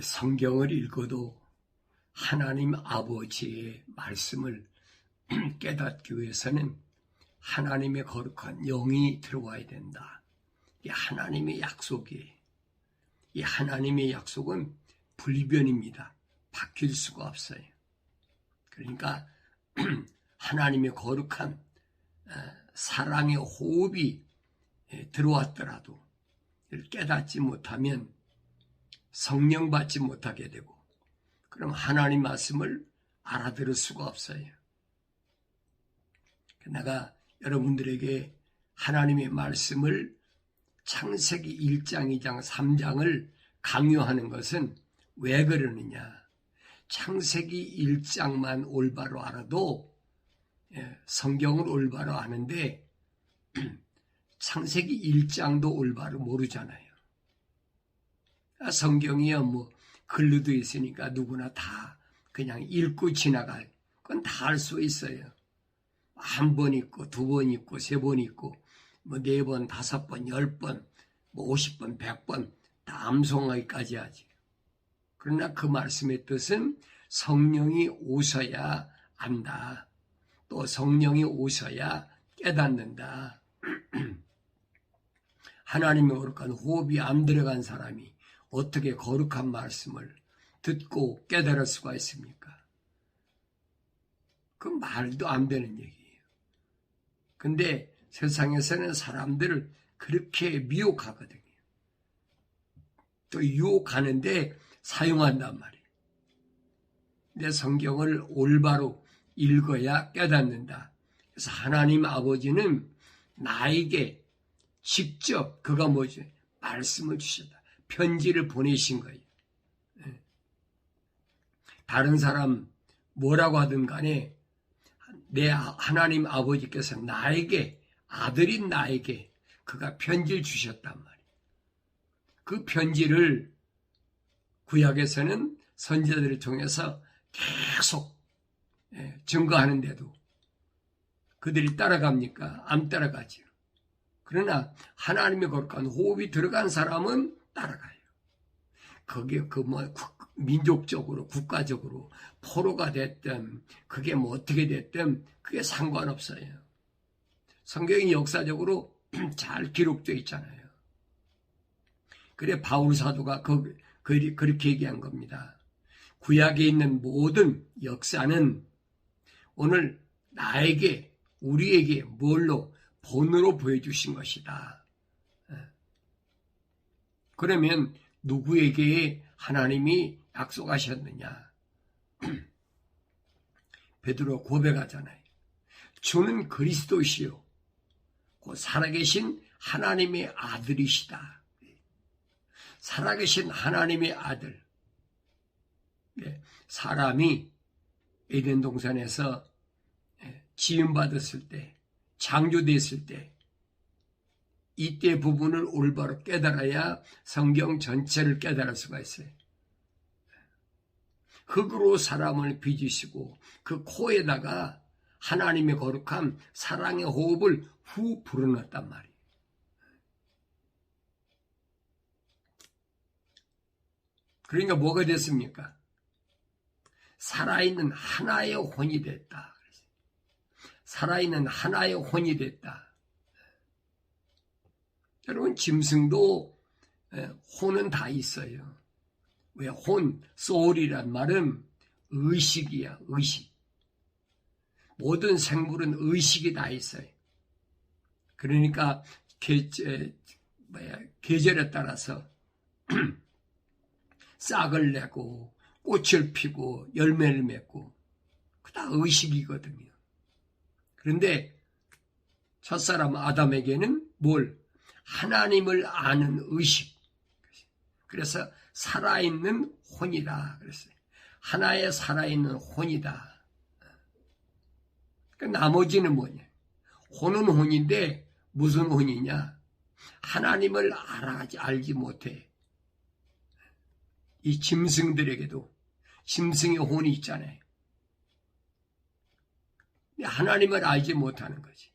성경을 읽어도 하나님 아버지의 말씀을 깨닫기 위해서는 하나님의 거룩한 영이 들어와야 된다. 이 하나님의 약속이에요. 이 하나님의 약속은 불변입니다. 바뀔 수가 없어요. 그러니까 하나님의 거룩한 사랑의 호흡이 들어왔더라도 깨닫지 못하면 성령 받지 못하게 되고, 그럼 하나님 말씀을 알아들을 수가 없어요. 내가 여러분들에게 하나님의 말씀을 창세기 1장, 2장, 3장을 강요하는 것은 왜 그러느냐. 창세기 1장만 올바로 알아도 성경을 올바로 아는데 창세기 1장도 올바로 모르잖아요. 성경이요, 글로도 있으니까 누구나 다 그냥 읽고 지나갈, 그건 다 알 수 있어요. 한 번 읽고, 두 번 읽고, 세 번 읽고, 4번, 5번, 10번, 50번, 100번, 다 암송하기까지 하지. 그러나 그 말씀의 뜻은 성령이 오셔야 안다. 또 성령이 오셔야 깨닫는다. 하나님의 거룩한 호흡이 안 들어간 사람이 어떻게 거룩한 말씀을 듣고 깨달을 수가 있습니까? 그 말도 안 되는 얘기예요. 근데 세상에서는 사람들을 그렇게 미혹하거든요. 또 유혹하는데 사용한단 말이에요. 근데 성경을 올바로 읽어야 깨닫는다. 그래서 하나님 아버지는 나에게 직접 그가 뭐죠? 말씀을 주셨다. 편지를 보내신 거예요. 다른 사람 뭐라고 하든 간에 내 하나님 아버지께서 나에게, 아들인 나에게 그가 편지를 주셨단 말이에요. 그 편지를 구약에서는 선지자들을 통해서 계속 증거하는데도 그들이 따라갑니까? 안 따라가지요. 그러나 하나님의 거룩한 호흡이 들어간 사람은 따라가요. 그게 민족적으로, 국가적으로 포로가 됐든 그게 어떻게 됐든 그게 상관없어요. 성경이 역사적으로 잘 기록되어 있잖아요. 그래 바울 사도가 그렇게 얘기한 겁니다. 구약에 있는 모든 역사는 오늘 나에게, 우리에게 뭘로? 본으로 보여주신 것이다. 그러면 누구에게 하나님이 약속하셨느냐? 베드로 고백하잖아요. 주는 그리스도시요 곧 살아계신 하나님의 아들이시다. 살아계신 하나님의 아들. 사람이 에덴 동산에서 지음받았을 때, 창조됐을 때, 이때 부분을 올바로 깨달아야 성경 전체를 깨달을 수가 있어요. 흙으로 사람을 빚으시고 그 코에다가 하나님의 거룩한 사랑의 호흡을 후 불어넣었단 말이에요. 그러니까 뭐가 됐습니까? 살아있는 하나의 혼이 됐다. 살아있는 하나의 혼이 됐다. 여러분, 짐승도 혼은 다 있어요. 왜 혼, 소울이란 말은 의식이야, 의식. 모든 생물은 의식이 다 있어요. 그러니까 계절에 따라서 싹을 내고 꽃을 피고 열매를 맺고 그 다 의식이거든요. 그런데 첫사람 아담에게는 뭘? 하나님을 아는 의식. 그래서 살아있는 혼이다 그랬어요. 하나의 살아있는 혼이다. 그러니까 나머지는 뭐냐? 혼은 혼인데 무슨 혼이냐? 하나님을 알지 못해. 이 짐승들에게도 짐승의 혼이 있잖아요. 하나님을 알지 못하는 거지.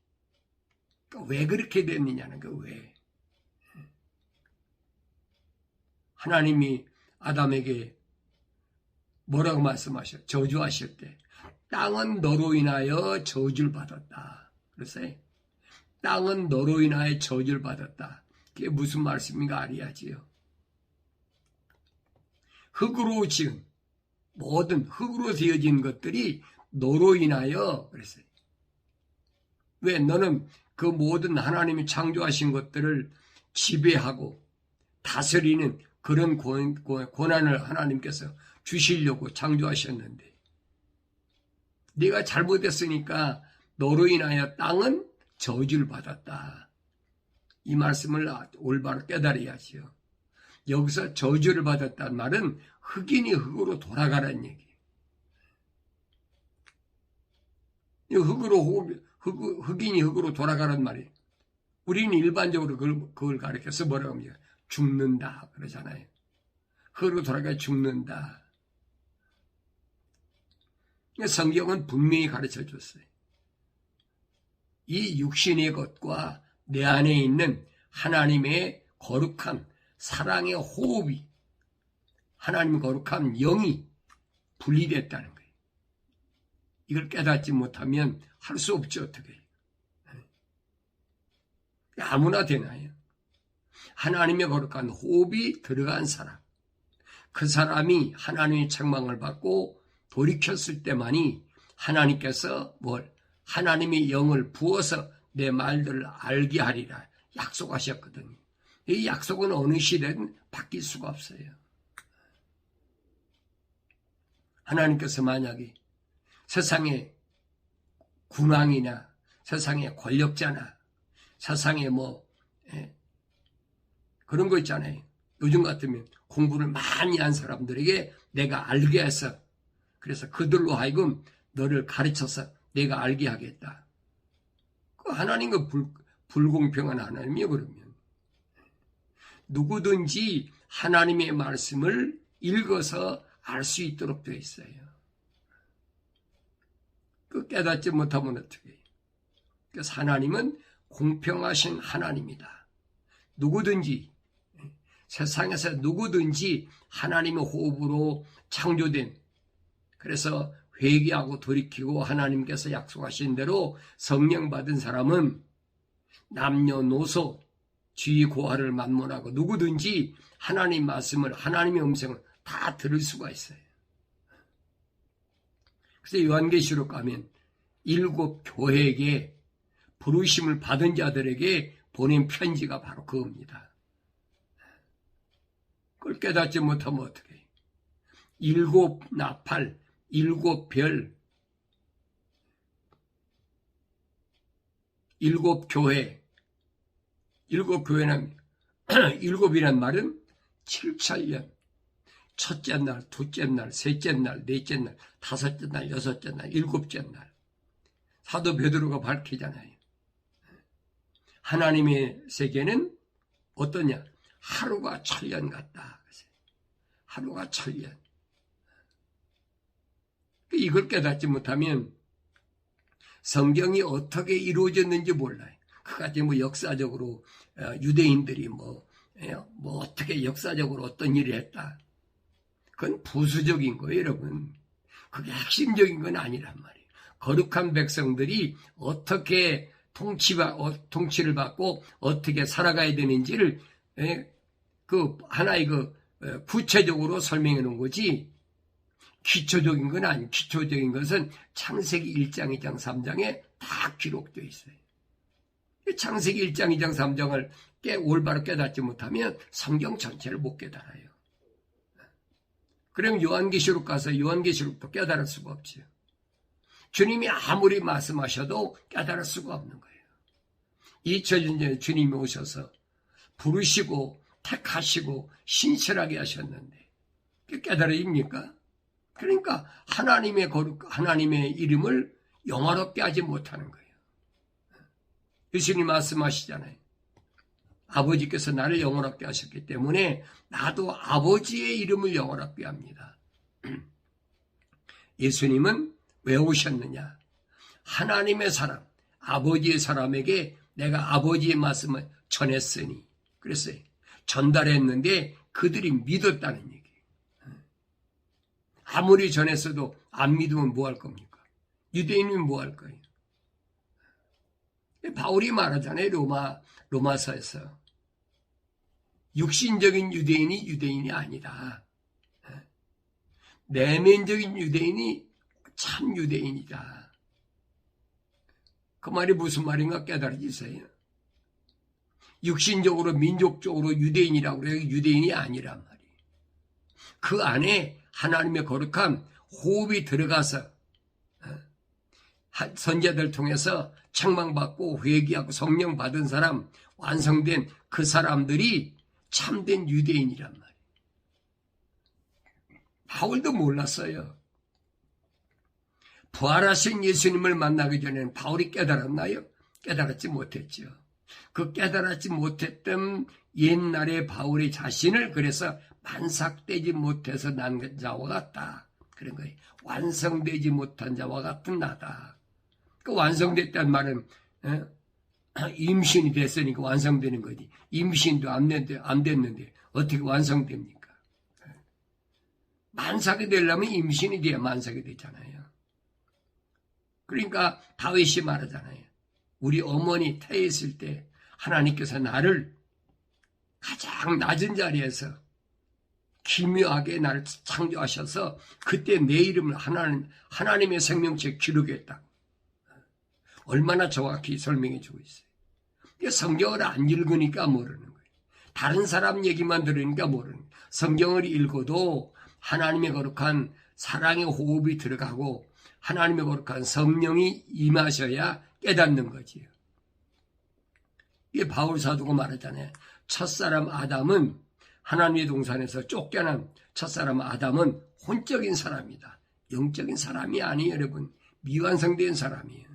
그러니까 왜 그렇게 됐느냐는 거 왜? 하나님이 아담에게 뭐라고 말씀하셨어요? 저주하셨대. 땅은 너로 인하여 저주를 받았다. 그랬어요. 땅은 너로 인하여 저주를 받았다. 그게 무슨 말씀인가 알아야지요. 흙으로 지은 모든 흙으로 되어진 것들이 너로 인하여 그랬어요. 왜? 너는 그 모든 하나님이 창조하신 것들을 지배하고 다스리는 그런 권한을 하나님께서 주시려고 창조하셨는데 네가 잘못했으니까 너로 인하여 땅은 저주를 받았다. 이 말씀을 올바로 깨달아야지요. 여기서 저주를 받았다는 말은 흑인이 흙으로 돌아가라는 얘기예요. 흑인이 흙으로 돌아가란 말이에요. 우리는 일반적으로 그걸 가르쳐서 뭐라고 합니까? 죽는다 그러잖아요. 흙으로 돌아가 죽는다. 성경은 분명히 가르쳐 줬어요. 이 육신의 것과 내 안에 있는 하나님의 거룩한 사랑의 호흡이, 하나님의 거룩한 영이 분리됐다는 거예요. 이걸 깨닫지 못하면 할 수 없죠. 어떻게 해요? 아무나 되나요? 하나님의 거룩한 호흡이 들어간 사람, 그 사람이 하나님의 책망을 받고 돌이켰을 때만이 하나님께서 하나님의 영을 부어서 내 말들을 알게 하리라 약속하셨거든요. 이 약속은 어느 시대든 바뀔 수가 없어요. 하나님께서 만약에 세상의 군왕이나 세상의 권력자나 세상에 그런 거 있잖아요. 요즘 같으면 공부를 많이 한 사람들에게 내가 알게 해서 그래서 그들로 하여금 너를 가르쳐서 내가 알게 하겠다. 그 하나님과 불공평한 하나님이요. 그러면 누구든지 하나님의 말씀을 읽어서 알 수 있도록 되어 있어요. 그 깨닫지 못하면 어떻게 해요? 그래서 하나님은 공평하신 하나님이다. 누구든지 세상에서 누구든지 하나님의 호흡으로 창조된 그래서 회개하고 돌이키고 하나님께서 약속하신 대로 성령 받은 사람은 남녀노소 지위 고하를 만문하고 누구든지 하나님 말씀을 하나님의 음성을 다 들을 수가 있어요. 그래서 요한계시록 가면 7 교회에게 부르심을 받은 자들에게 보낸 편지가 바로 그겁니다. 그걸 깨닫지 못하면 어떻게 해요? 7 나팔, 7 별, 7 교회, 7 교회는 7이란 말은 7천년, 첫째 날, 둘째 날, 셋째 날, 넷째 날, 다섯째 날, 여섯째 날, 일곱째 날. 사도 베드로가 밝히잖아요. 하나님의 세계는 어떠냐? 하루가 천년 같다. 하루가 천년. 이걸 깨닫지 못하면 성경이 어떻게 이루어졌는지 몰라요. 그까지 역사적으로 유대인들이 어떻게 역사적으로 어떤 일을 했다. 그건 부수적인 거예요, 여러분. 그게 핵심적인 건 아니란 말이에요. 거룩한 백성들이 어떻게 통치를 받고 어떻게 살아가야 되는지를 하나의 구체적으로 설명해 놓은 거지. 기초적인 건 아니에요. 기초적인 것은 창세기 1장, 2장, 3장에 다 기록되어 있어요. 창세기 1장, 2장, 3장을 올바로 깨닫지 못하면 성경 전체를 못 깨달아요. 그럼 요한계시록 가서 요한계시록도 깨달을 수가 없죠. 주님이 아무리 말씀하셔도 깨달을 수가 없는 거예요. 2000년 전에 주님이 오셔서 부르시고 택하시고 신실하게 하셨는데 깨달아집니까? 그러니까 하나님의 이름을 영화롭게 하지 못하는 거예요. 예수님 말씀하시잖아요. 아버지께서 나를 영원하게 하셨기 때문에 나도 아버지의 이름을 영원하게 합니다. 예수님은 왜 오셨느냐? 하나님의 사람, 아버지의 사람에게 내가 아버지의 말씀을 전했으니 그랬어요. 전달했는데 그들이 믿었다는 얘기예요. 아무리 전했어도 안 믿으면 뭐 할 겁니까? 유대인이면 뭐 할 거예요? 바울이 말하잖아요. 로마서에서. 육신적인 유대인이 유대인이 아니다. 내면적인 유대인이 참 유대인이다. 그 말이 무슨 말인가 깨달아지세요. 육신적으로 민족적으로 유대인이라고 그래요. 유대인이 아니란 말이에요. 그 안에 하나님의 거룩한 호흡이 들어가서 선지자들 통해서 책망받고 회개하고 성령 받은 사람, 완성된 그 사람들이 참된 유대인이란 말이에요. 바울도 몰랐어요. 부활하신 예수님을 만나기 전에는 바울이 깨달았나요? 깨달았지 못했죠. 그 깨달았지 못했던 옛날의 바울의 자신을 그래서 만삭되지 못해서 난 자와 같다. 그런 거예요. 완성되지 못한 자와 같은 나다. 그 완성됐다는 말은 임신이 됐으니까 완성되는 거지. 임신도 안 됐는데 어떻게 완성됩니까? 만삭이 되려면 임신이 돼야 만삭이 되잖아요. 그러니까 다윗이 말하잖아요. 우리 어머니 태했을 때 하나님께서 나를 가장 낮은 자리에서 기묘하게 나를 창조하셔서 그때 내 이름을 하나님의 생명책에 기록했다. 얼마나 정확히 설명해 주고 있어요. 성경을 안 읽으니까 모르는 거예요. 다른 사람 얘기만 들으니까 모르는 거예요. 성경을 읽어도 하나님의 거룩한 사랑의 호흡이 들어가고 하나님의 거룩한 성령이 임하셔야 깨닫는 거지요. 이게 바울 사도가 말하잖아요. 첫사람 아담은 하나님의 동산에서 쫓겨난 첫사람 아담은 혼적인 사람이다. 영적인 사람이 아니에요, 여러분. 미완성된 사람이에요.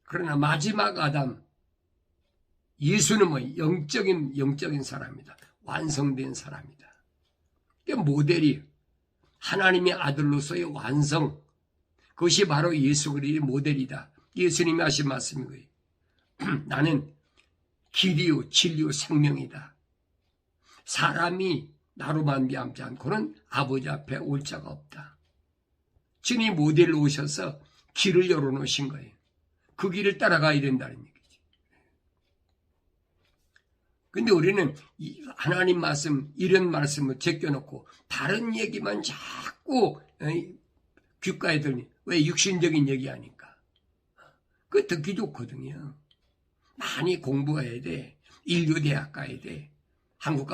그러나 마지막 아담, 예수는 뭐 영적인 사람이다. 완성된 사람이다. 이게 모델이 하나님의 아들로서의 완성, 그것이 바로 예수 그리스도의 모델이다. 예수님이 하신 말씀인 거예요. 나는 길이요 진리요 생명이다. 사람이 나로 말미암지 않고는 아버지 앞에 올 자가 없다. 주님이 모델로 오셔서 길을 열어놓으신 거예요. 그 길을 따라가야 된다는 얘기죠. 근데 우리는 하나님 말씀, 이런 말씀을 제껴놓고 다른 얘기만 자꾸 귓가에 들니. 왜? 육신적인 얘기하니까. 그거 듣기 좋거든요. 많이 공부해야 돼. 인류대학 가야 돼. 한국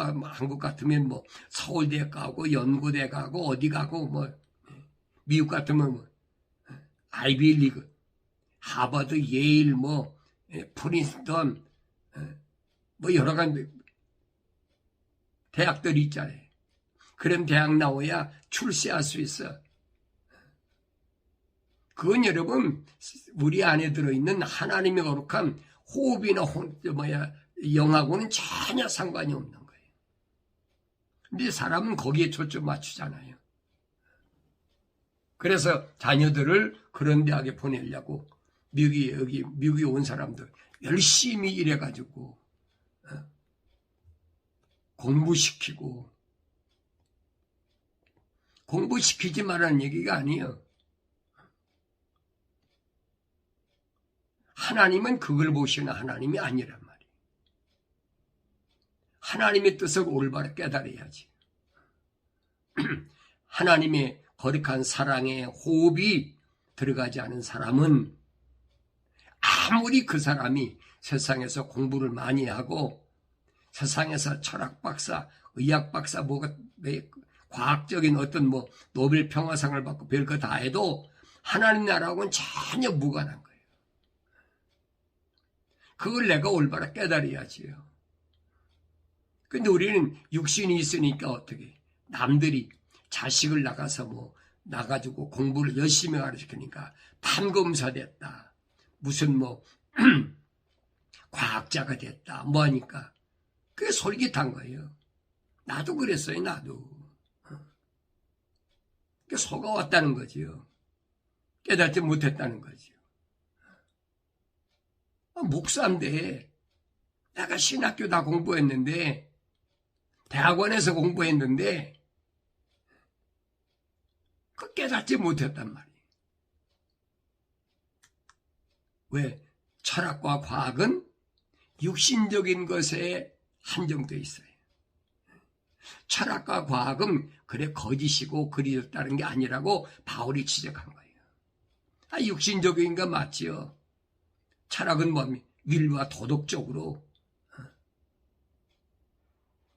같으면 뭐 서울대 가고 연고대 가고 어디 가고 뭐 미국 같으면 뭐 아이비리그, 하버드, 예일, 뭐 프린스턴, 뭐 여러 가지 대학들이 있잖아요. 그런 대학 나와야 출세할 수 있어. 그건 여러분 우리 안에 들어있는 하나님의 거룩한 호흡이나 영하고는 전혀 상관이 없는 거예요. 근데 사람은 거기에 초점 맞추잖아요. 그래서 자녀들을 그런 대학에 보내려고 미국에 온 사람들 열심히 일해가지고 공부시키지 말라는 얘기가 아니에요. 하나님은 그걸 보시는 하나님이 아니란 말이에요. 하나님의 뜻을 올바로 깨달아야지. 하나님의 거룩한 사랑의 호흡이 들어가지 않은 사람은 아무리 그 사람이 세상에서 공부를 많이 하고 세상에서 철학 박사, 의학 박사, 과학적인 어떤 노벨 평화상을 받고 별거 다 해도 하나님 나라하고는 전혀 무관한 거예요. 그걸 내가 올바로 깨달아야지요. 근데 우리는 육신이 있으니까 어떻게 남들이 자식을 나가지고 공부를 열심히 가르치니까 판검사 됐다. 무슨 과학자가 됐다. 하니까 그게 솔깃한 거예요. 나도 그랬어요. 나도. 그게 속아왔다는 거지요. 깨닫지 못했다는 거지요. 목사인데 내가 신학교 다 공부했는데 대학원에서 공부했는데 그 깨닫지 못했단 말이에요. 왜? 철학과 과학은 육신적인 것에 한정되어 있어요. 철학과 과학은 그래 거짓이고 그리웠다는 게 아니라고 바울이 지적한 거예요. 육신적인 거 맞지요. 철학은 뭡니까? 윤리와 도덕적으로.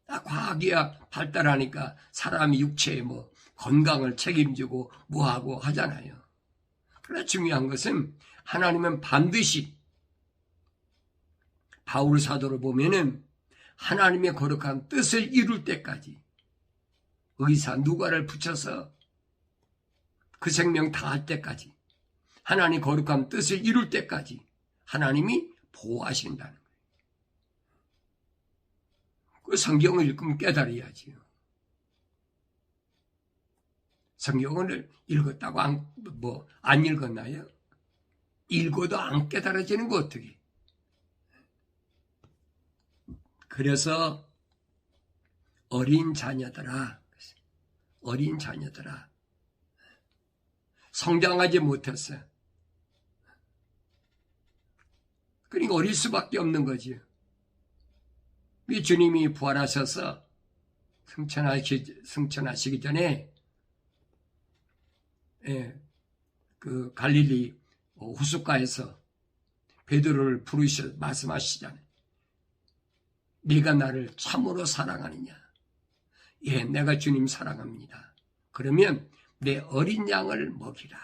과학이야 발달하니까 사람이 육체의 건강을 책임지고 뭐하고 하잖아요. 그러나 중요한 것은 하나님은 반드시 바울 사도를 보면은 하나님의 거룩한 뜻을 이룰 때까지 의사 누가를 붙여서 그 생명 다할 때까지 하나님 거룩한 뜻을 이룰 때까지 하나님이 보호하신다는 거예요. 그 성경을 읽으면 깨달아야지요. 성경을 읽었다고 안 읽었나요? 읽어도 안 깨달아지는 거 어떻게? 그래서 어린 자녀들아 성장하지 못했어요. 그러니까 어릴 수밖에 없는 거지요. 이 주님이 부활하셔서 승천하시기 전에 그 갈릴리 호숫가에서 베드로를 부르셔 말씀하시잖아요. 네가 나를 참으로 사랑하느냐? 예, 내가 주님 사랑합니다. 그러면 내 어린 양을 먹이라.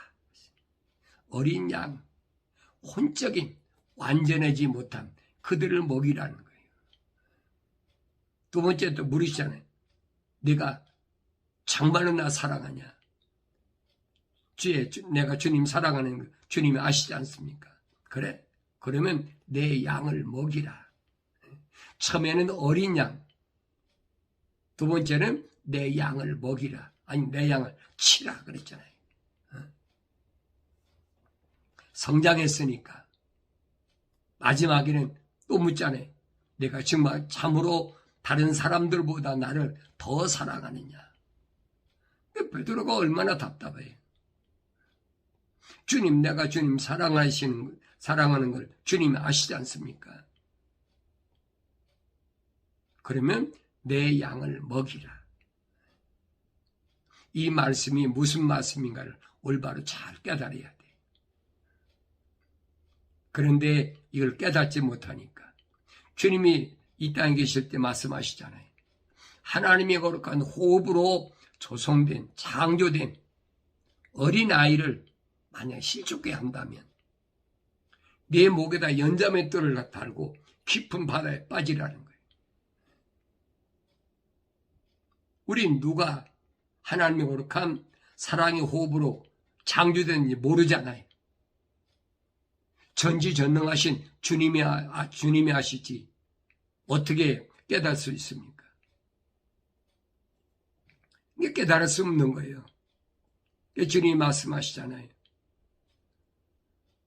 어린 양, 혼적인 완전하지 못한 그들을 먹이라는 거예요. 두 번째 또 물으시잖아요. 네가 정말로 나 사랑하냐? 내가 주님 사랑하는 거 주님이 아시지 않습니까? 그래? 그러면 내 양을 먹이라. 처음에는 어린 양, 두 번째는 내 양을 먹이라. 아니 내 양을 치라 그랬잖아요. 성장했으니까 마지막에는 또 묻잖아요. 내가 정말 참으로 다른 사람들보다 나를 더 사랑하느냐? 베드로가 얼마나 답답해요. 주님, 내가 주님 사랑하는 걸 주님이 아시지 않습니까? 그러면 내 양을 먹이라. 이 말씀이 무슨 말씀인가를 올바로 잘 깨달아야 돼. 그런데 이걸 깨닫지 못하니까 주님이 이 땅에 계실 때 말씀하시잖아요. 하나님의 거룩한 호흡으로 조성된 창조된 어린아이를 만약 실족게 한다면 네 목에다 연자맷돌을 달고 깊은 바다에 빠지라는 거예요. 우린 누가 하나님의 거룩한 사랑의 호흡으로 창조됐는지 모르잖아요. 전지전능하신 주님이 하시지 어떻게 깨달을 수 있습니까? 이게 깨달을 수 없는 거예요. 주님이 말씀하시잖아요.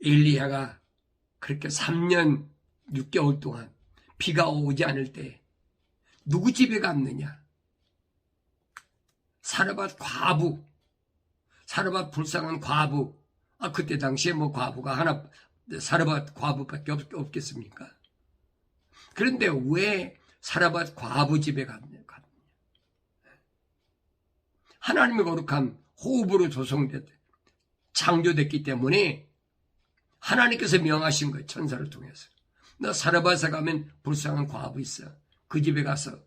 엘리야가 그렇게 3년 6개월 동안 비가 오지 않을 때 누구 집에 갔느냐? 사르밧 과부, 사르밧 불쌍한 과부. 그때 당시에 과부가 사르밧 과부밖에 없겠습니까? 그런데 왜 사르밧 과부 집에 갔느냐? 하나님의 거룩한 호흡으로 창조됐기 때문에 하나님께서 명하신 거예요. 천사를 통해서. 너 사르밧에 가면 불쌍한 과부 있어. 그 집에 가서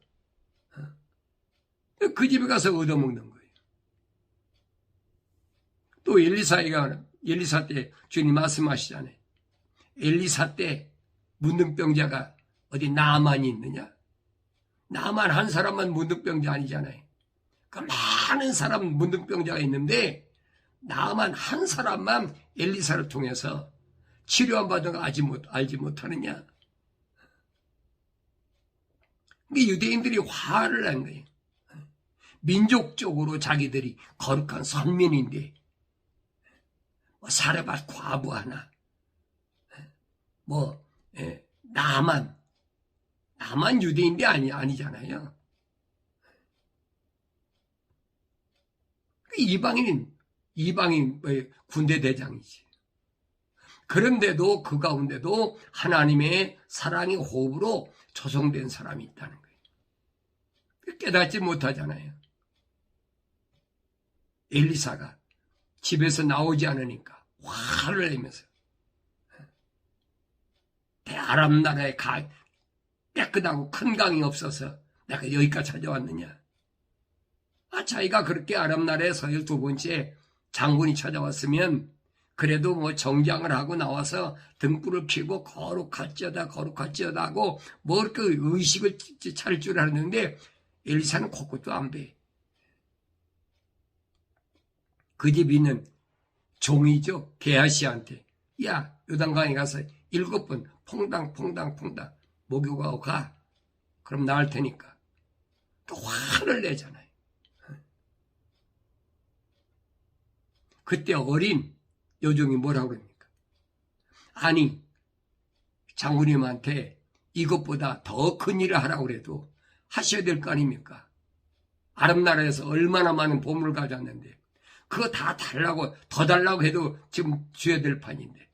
얻어먹는 거예요. 또 엘리사 때 주님 말씀하시잖아요. 엘리사 때 문둥병자가 어디 나아만이 있느냐? 나아만 한 사람만 문둥병자 아니잖아요. 그 많은 사람 문둥병자가 있는데 나아만 한 사람만 엘리사를 통해서 치료한 받은 거 알지 못하느냐? 유대인들이 화를 낸 거예요. 민족적으로 자기들이 거룩한 선민인데 사르밧 과부 하나, 나만 유대인데 아니잖아요. 이방인인 이방인 군대 대장이지. 그런데도 그 가운데도 하나님의 사랑의 호흡으로 조성된 사람이 있다는 거예요. 깨닫지 못하잖아요. 엘리사가 집에서 나오지 않으니까 화를 내면서 아람 나라에 깨끗하고 큰 강이 없어서 내가 여기까지 찾아왔느냐. 자기가 그렇게 아람 나라에서 12번째 장군이 찾아왔으면 그래도 뭐 정장을 하고 나와서 등불을 켜고 거룩할지어다 하고 뭐 그 의식을 차릴 줄 알았는데 엘리사는 코끝도 안 배. 그 집 있는 종이죠. 게하시한테 야 요단강에 가서 7번 퐁당 목욕하고 가. 그럼 나을 테니까. 또 화를 내잖아요. 그때 어린 여종이 뭐라고 그럽니까? 아니 장군님한테 이것보다 더 큰 일을 하라고 그래도 하셔야 될 거 아닙니까? 아랍 나라에서 얼마나 많은 보물을 가져왔는데 그거 다 달라고 더 달라고 해도 지금 줘야 될 판인데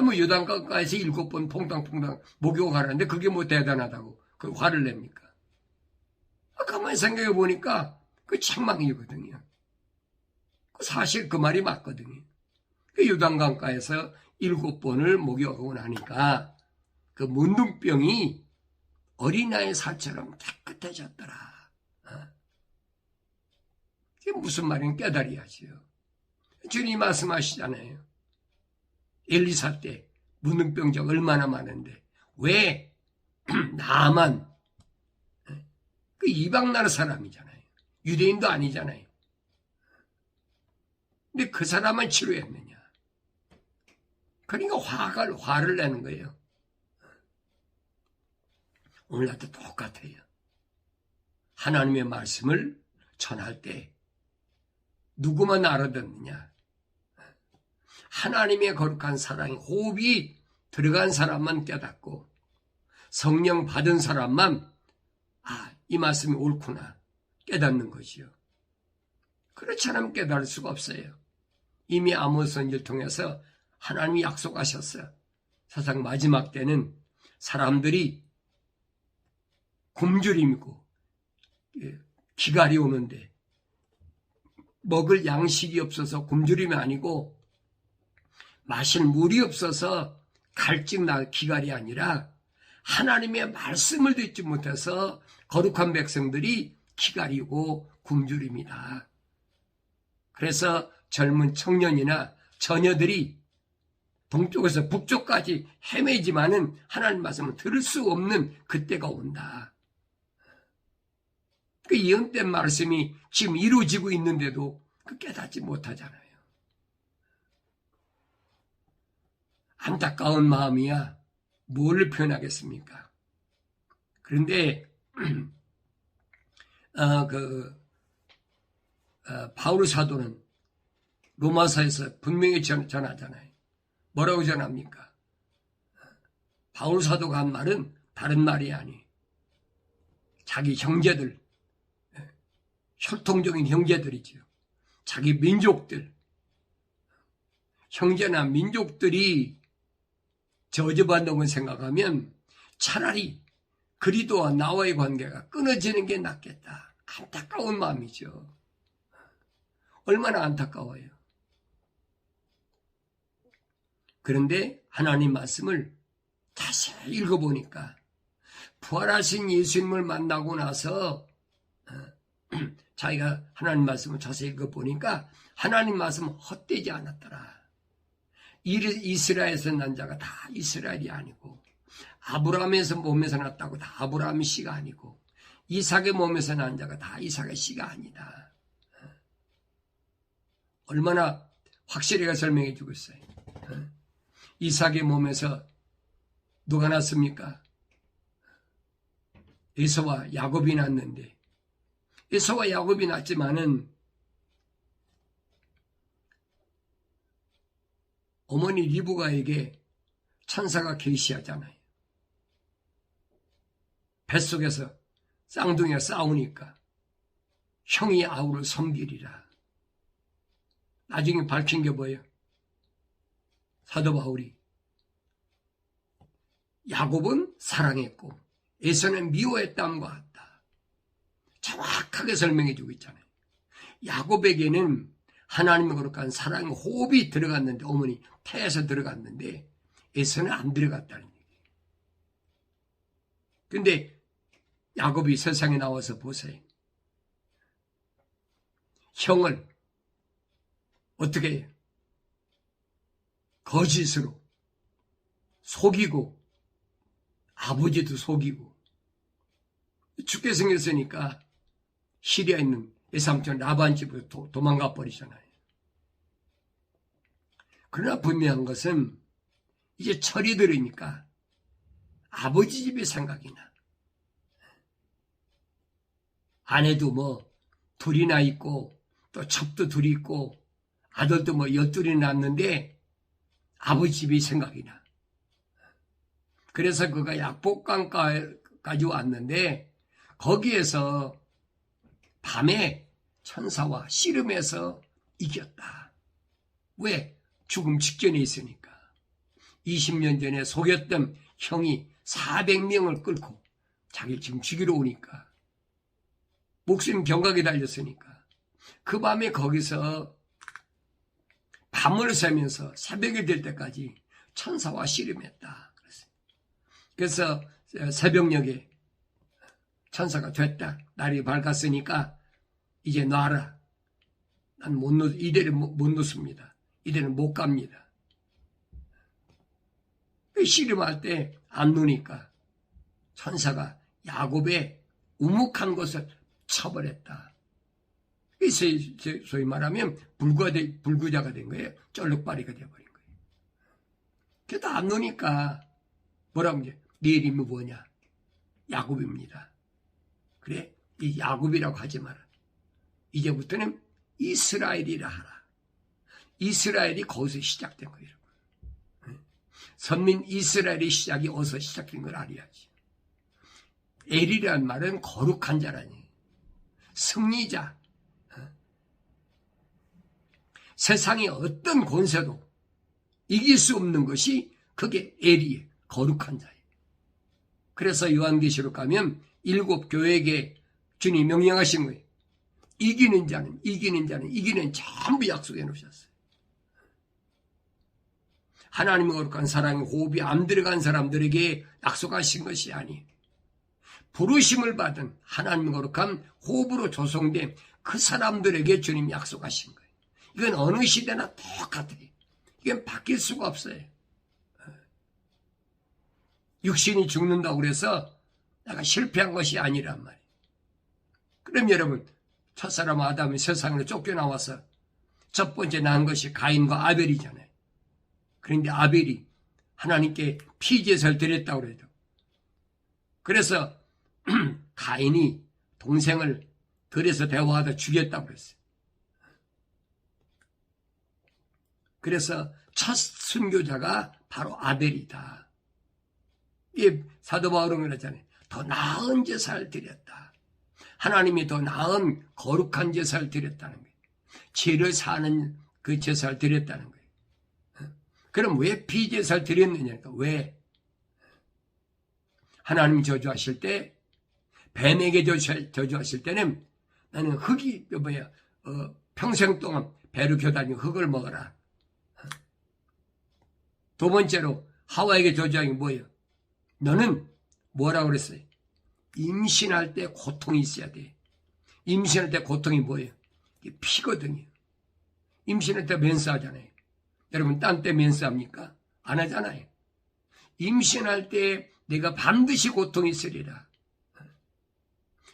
뭐 요단강가에서 7번 퐁당퐁당 목욕하라는데 그게 뭐 대단하다고 그 화를 냅니까? 가만히 생각해 보니까 그 책망이거든요. 사실 그 말이 맞거든요. 그 요단강가에서 7번을 목욕하고 나니까 그 문둥병이 어린아이 살처럼 깨끗해졌더라. 이게 무슨 말인가 깨달아야지요. 주님이 말씀하시잖아요. 엘리사 때 문둥병자 얼마나 많은데 왜 나만 그 이방 나라 사람이잖아요. 유대인도 아니잖아요. 근데 그 사람만 치료했느냐. 그러니까 화를 내는 거예요. 오늘 나도 똑같아요. 하나님의 말씀을 전할 때 누구만 알아듣느냐. 하나님의 거룩한 사랑의 호흡이 들어간 사람만 깨닫고 성령 받은 사람만 이 말씀이 옳구나 깨닫는 것이요. 그렇지 않으면 깨달을 수가 없어요. 이미 아모스 선지를 통해서 하나님이 약속하셨어요. 세상 마지막 때는 사람들이 굶주림이고 기갈이 오는데 먹을 양식이 없어서 굶주림이 아니고 마실 물이 없어서 갈증나 기갈이 아니라 하나님의 말씀을 듣지 못해서 거룩한 백성들이 기갈이고 굶주림이다. 그래서 젊은 청년이나 처녀들이 동쪽에서 북쪽까지 헤매지만은 하나님 말씀을 들을 수 없는 그때가 온다. 그 예언된 말씀이 지금 이루어지고 있는데도 깨닫지 못하잖아요. 안타까운 마음이야. 뭘 표현하겠습니까? 그런데 바울 사도는 로마서에서 분명히 전하잖아요. 뭐라고 전합니까? 바울 사도가 한 말은 다른 말이 아니. 자기 형제들, 혈통적인 형제들이지요. 자기 민족들, 형제나 민족들이 저주받는 걸 생각하면 차라리 그리스도와 나와의 관계가 끊어지는 게 낫겠다. 안타까운 마음이죠. 얼마나 안타까워요. 그런데 하나님 말씀을 자세히 읽어보니까 부활하신 예수님을 만나고 나서 자기가 하나님 말씀을 자세히 읽어보니까 하나님 말씀은 헛되지 않았더라. 이스라엘에서 난 자가 다 이스라엘이 아니고 아브라함에서 몸에서 났다고 다 아브라함의 씨가 아니고 이삭의 몸에서 난 자가 다 이삭의 씨가 아니다. 얼마나 확실하게 설명해 주고 있어요. 이삭의 몸에서 누가 났습니까? 에서와 야곱이 났는데 에서와 야곱이 났지만은 어머니 리브가에게 천사가 계시하잖아요. 뱃속에서 쌍둥이가 싸우니까 형이 아우를 섬기리라. 나중에 밝힌 게 뭐예요? 사도 바울이 야곱은 사랑했고 에서는 미워했다는 것 같다. 정확하게 설명해 주고 있잖아요. 야곱에게는 하나님의 거룩한 사랑의 호흡이 들어갔는데, 어머니 태에서 들어갔는데 에서는 안 들어갔다는 얘기예요. 근데 야곱이 세상에 나와서 보세요. 형을 어떻게 해요? 거짓으로 속이고 아버지도 속이고 죽게 생겼으니까 시리아에 있는 외삼촌 라반 집으로 도망가 버리잖아요. 그러나 분명한 것은 이제 철이 들으니까 아버지 집의 생각이 나. 아내도 뭐 둘이나 있고 또 첩도 둘이 있고 아들도 뭐 12이 낳았는데 아버지 집이 생각이 나. 그래서 그가 약복강까지 왔는데 거기에서 밤에 천사와 씨름해서 이겼다. 왜? 죽음 직전에 있으니까. 20년 전에 속였던 형이 400명을 끌고 자기를 지금 죽이러 오니까 목숨 경각에 달렸으니까 그 밤에 거기서 밤을 새면서 새벽이 될 때까지 천사와 씨름했다. 그래서 새벽녘에 천사가 됐다. 날이 밝았으니까 이제 놔라. 난 이대로 못 놓습니다. 이대로 못 갑니다. 씨름할 때 안 놓으니까 천사가 야곱의 우묵한 것을 쳐버렸다. 소위 말하면 불구자가 된 거예요. 쩔룩바리가 되어버린 거예요. 그래도 안 놓으니까 뭐라고 이제 네 이름이 뭐냐? 야곱입니다. 그래, 이 야곱이라고 하지 마라. 이제부터는 이스라엘이라 하라. 이스라엘이 거기서 시작된 거예요. 선민 이스라엘의 시작이 어디서 시작된 걸 알아야지. 엘이라는 말은 거룩한 자라니. 승리자. 세상의 어떤 권세도 이길 수 없는 것이 그게 엘이에요. 거룩한 자예요. 그래서 요한계시록 가면 7 교회에게 주님이 명령하신 거예요. 이기는 자는 전부 약속해 놓으셨어요. 하나님의 거룩한 사랑의 호흡이 안 들어간 사람들에게 약속하신 것이 아니에요. 부르심을 받은 하나님의 거룩한 호흡으로 조성된 그 사람들에게 주님이 약속하신 거예요. 이건 어느 시대나 똑같아요. 이건 바뀔 수가 없어요. 육신이 죽는다고 그래서 내가 실패한 것이 아니란 말이에요. 그럼 여러분, 첫사람 아담이 세상으로 쫓겨나와서 첫 번째 낳은 것이 가인과 아벨이잖아요. 그런데 아벨이 하나님께 피제사를 드렸다고 그래요. 그래서 가인이 동생을 들여서 대화하다 죽였다고 그랬어요. 그래서 첫 순교자가 바로 아벨이다. 이 사도 바울은 그랬잖아요. 더 나은 제사를 드렸다. 하나님이 더 나은 거룩한 제사를 드렸다는 거예요. 죄를 사는 그 제사를 드렸다는 거예요. 그럼 왜 피제사를 드렸느냐니까. 왜? 하나님 저주하실 때, 뱀에게 저주하실 때는 나는 평생 동안 배로 겨다니고 흙을 먹어라. 두 번째로 하와에게 저주한 게 뭐예요? 너는 뭐라고 그랬어요? 임신할 때 고통이 있어야 돼. 임신할 때 고통이 뭐예요? 이게 피거든요. 임신할 때 면사하잖아요. 여러분 딴 때 면사합니까? 안 하잖아요. 임신할 때 내가 반드시 고통이 있으리라.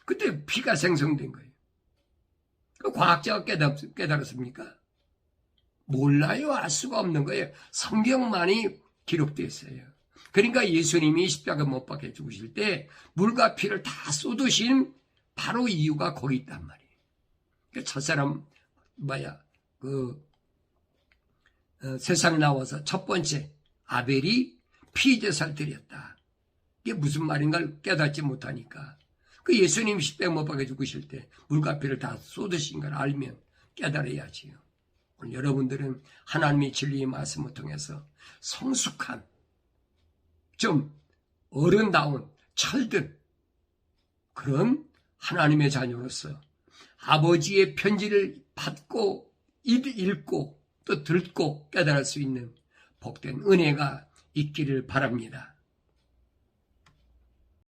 그때 피가 생성된 거예요. 그 과학자가 깨달았습니까? 몰라요. 알 수가 없는 거예요. 성경만이 기록되어 있어요. 그러니까 예수님이 십자가 못 박혀 죽으실 때 물과 피를 다 쏟으신 바로 이유가 거기 있단 말이에요. 그러니까 첫사람 세상에 나와서 첫 번째 아벨이 피제사를 드렸다. 이게 무슨 말인가를 깨닫지 못하니까 그 예수님 십자가 못 박혀 죽으실 때 물과 피를 다 쏟으신 걸 알면 깨달아야지요. 오늘 여러분들은 하나님의 진리의 말씀을 통해서 성숙한, 좀 어른다운, 철든 그런 하나님의 자녀로서 아버지의 편지를 받고 읽고 또 듣고 깨달을 수 있는 복된 은혜가 있기를 바랍니다.